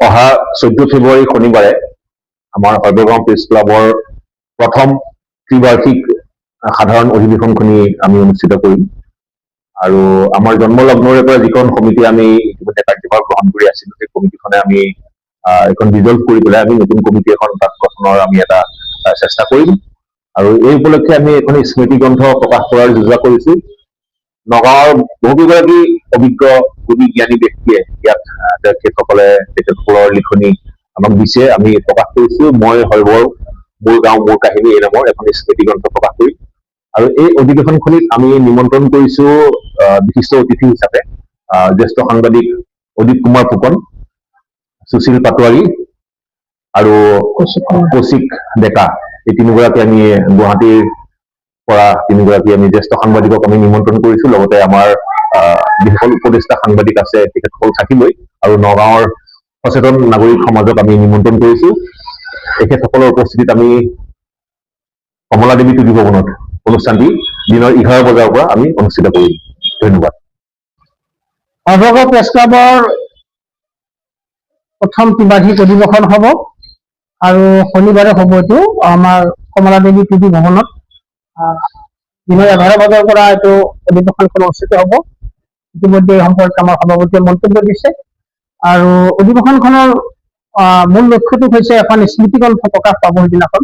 অহা 14 ফেব্ৰুৱাৰী শনিবাৰে আমাৰ সৰ্বগাঁও প্ৰেছ ক্লাবৰ প্ৰথম ত্ৰিবাৰ্ষিক সাধাৰণ অধিৱেশনখনি আমি অনুষ্ঠিত কৰিম আৰু আমাৰ জন্মলগ্নৰে পৰা যিখন সমিতি আমি ইতিমধ্যে কাৰ্যভাৰ গ্ৰহণ কৰি আছিলোঁ সেই কমিটিখনে আমি এখন ৰিজলভ কৰি পেলাই আমি নতুন কমিটি এখন তাত গঠনৰ আমি এটা চেষ্টা কৰিম আৰু এই উপলক্ষে আমি এখন স্মৃতি গ্ৰন্থ প্ৰকাশ কৰাৰ যোজনা কৰিছোঁ। নগাঁৱৰ বহুকেইগৰাকী অভিজ্ঞ গুণী জ্ঞানী ব্যক্তিয়ে ইয়াত তেখেতসকলৰ লিখনি আমাক দিছে, আমি প্ৰকাশ কৰিছোঁ। মই হৰবৰ মোৰ গাঁও মোৰ কাহিনী এই নামৰ এখন স্মৃতি গ্ৰন্থ প্ৰকাশ কৰিম আৰু এই অধিৱেশনখনিত আমি নিমন্ত্ৰণ কৰিছোঁ বিশিষ্ট অতিথি হিচাপে জ্যেষ্ঠ সাংবাদিক অদিত কুমাৰ ফুকন, সুশীল পাটোৱাৰী আৰু কৌশিক ডেকা, এই তিনিগৰাকী আমি গুৱাহাটীৰ পৰা তিনিগৰাকী আমি জ্যেষ্ঠ সাংবাদিকক আমি নিমন্ত্ৰণ কৰিছোঁ। লগতে আমাৰ যিসকল উপদেষ্টা সাংবাদিক আছে তেখেতসকল থাকিবই আৰু নগাঁৱৰ সচেতন নাগৰিক সমাজক আমি নিমন্ত্ৰণ কৰিছোঁ। তেখেতসকলৰ উপস্থিতিত আমি কমলাদেৱী টুডু ভৱনত অনুষ্ঠানটি দিনৰ 11 বজাৰ পৰা আমি অনুষ্ঠিত কৰিম। ধন্যবাদ। সৰ্বগাঁও প্ৰেছ ক্লাবৰ প্ৰথম ত্ৰিবাৰ্ষিক অধিৱেশন হ'ব আৰু শনিবাৰে হ'ব এইটো আমাৰ কমলাদেৱী টুডু ভৱনত দিনৰ 11 বজাৰ পৰা এইটো অধিৱেশনখন অনুষ্ঠিত হ'ব। ইতিমধ্যে এই সম্পৰ্কে আমাৰ সভাপতিয়ে মন্তব্য দিছে আৰু অধিৱেশনখনৰ মূল লক্ষ্যটো হৈছে এখন স্মৃতি গ্ৰন্থ প্ৰকাশ পাব সেইদিনাখন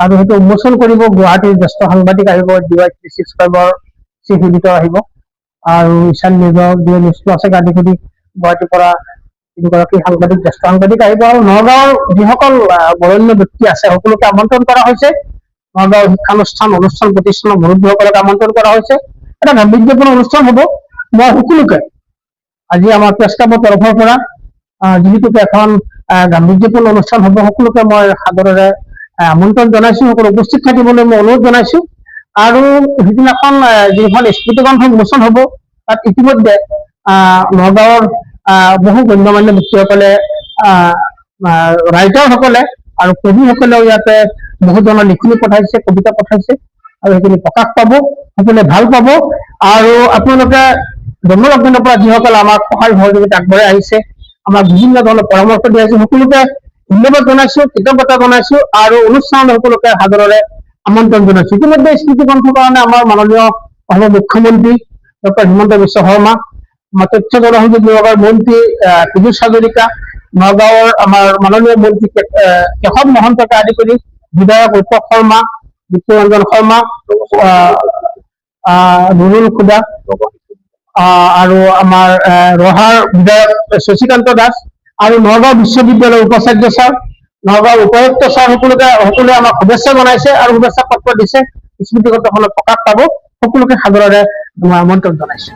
আৰু সেইটো উন্মোচন কৰিব গুৱাহাটীৰ জ্যেষ্ঠ সাংবাদিক আহিব, DY 365ৰ চিফ এডিটৰ আহিব আৰু ঈশান নিউজৰ DY News Plus আদি কৰি গুৱাহাটীৰ পৰা তিনিগৰাকী সাংবাদিক জ্যেষ্ঠ সাংবাদিক আহিব আৰু নগাঁৱৰ যিসকল বৰেণ্য ব্যক্তি আছে সকলোকে আমন্ত্ৰণ কৰা হৈছে। নগাঁৱৰ শিক্ষানুষ্ঠান অনুষ্ঠান প্ৰতিষ্ঠানৰ মুৰব্বীসকলক আমন্ত্ৰণ কৰা হৈছে। এটা গাম্ভীৰ্যপূৰ্ণ অনুষ্ঠান হ'ব। মই সকলোকে আজি আমাৰ প্ৰেছ ক্লাবৰ তৰফৰ পৰা যিহেতুকে এখন গাম্ভীৰ্যপূৰ্ণ অনুষ্ঠান হ'ব, সকলোকে মই সাদৰেৰে আমন্ত্ৰণ জনাইছোঁ, সকলো উপস্থিত থাকিবলৈ মই অনুৰোধ জনাইছোঁ আৰু সিদিনাখন যিখন স্মৃতি গ্ৰন্থ উন্মোচন হ'ব তাত ইতিমধ্যে নগাঁৱৰ বহু গণ্যমান্য ব্যক্তিসকলে ৰাইটাৰসকলে আৰু কবিসকলেও ইয়াতে বহু ধৰণৰ লিখনি পঠাইছে, কবিতা পঠাইছে আৰু সেইখিনি প্ৰকাশ পাব, সকলোৱে ভাল পাব আৰু আপোনালোকে জন্মলগ্নৰ পৰা যিসকল আমাক সহায় সহযোগিতা আগবঢ়াই আহিছে, আমাক বিভিন্ন ধৰণৰ পৰামৰ্শ দি আহিছে, সকলোকে ধন্যবাদ জনাইছোঁ, কৃতজ্ঞতা জনাইছোঁ আৰু অনুষ্ঠানলৈ সকলোকে সাদৰেৰে আমন্ত্ৰণ জনাইছোঁ। ইতিমধ্যে স্মৃতি গ্ৰন্থৰ কাৰণে আমাৰ মাননীয় অসমৰ মুখ্যমন্ত্ৰী ডক্টৰ হিমন্ত বিশ্ব শৰ্মা, আমাৰ তথ্য জনসংযোগ বিভাগৰ মন্ত্ৰী পীযুষ হাজৰিকা, নগাঁৱৰ আমাৰ মাননীয় মন্ত্ৰী কেশৱ মহন্তকে আদি কৰি বিধায়ক ৰূপক শৰ্মা, বিষ্ণুৰঞ্জন শৰ্মা, নুৰুল খুদা আৰু আমাৰ ৰহাৰ বিধায়ক শশীকান্ত দাস আৰু নগাঁও বিশ্ববিদ্যালয়ৰ উপাচাৰ্য ছাৰ, নগাঁৱৰ উপায়ুক্ত ছাৰ সকলোৱে আমাক শুভেচ্ছা জনাইছে আৰু শুভেচ্ছা পত্ৰ দিছে। স্মৃতি গ্ৰন্থখনত প্ৰকাশ পাব, সকলোকে সাদৰেৰে মই আমন্ত্ৰণ জনাইছোঁ।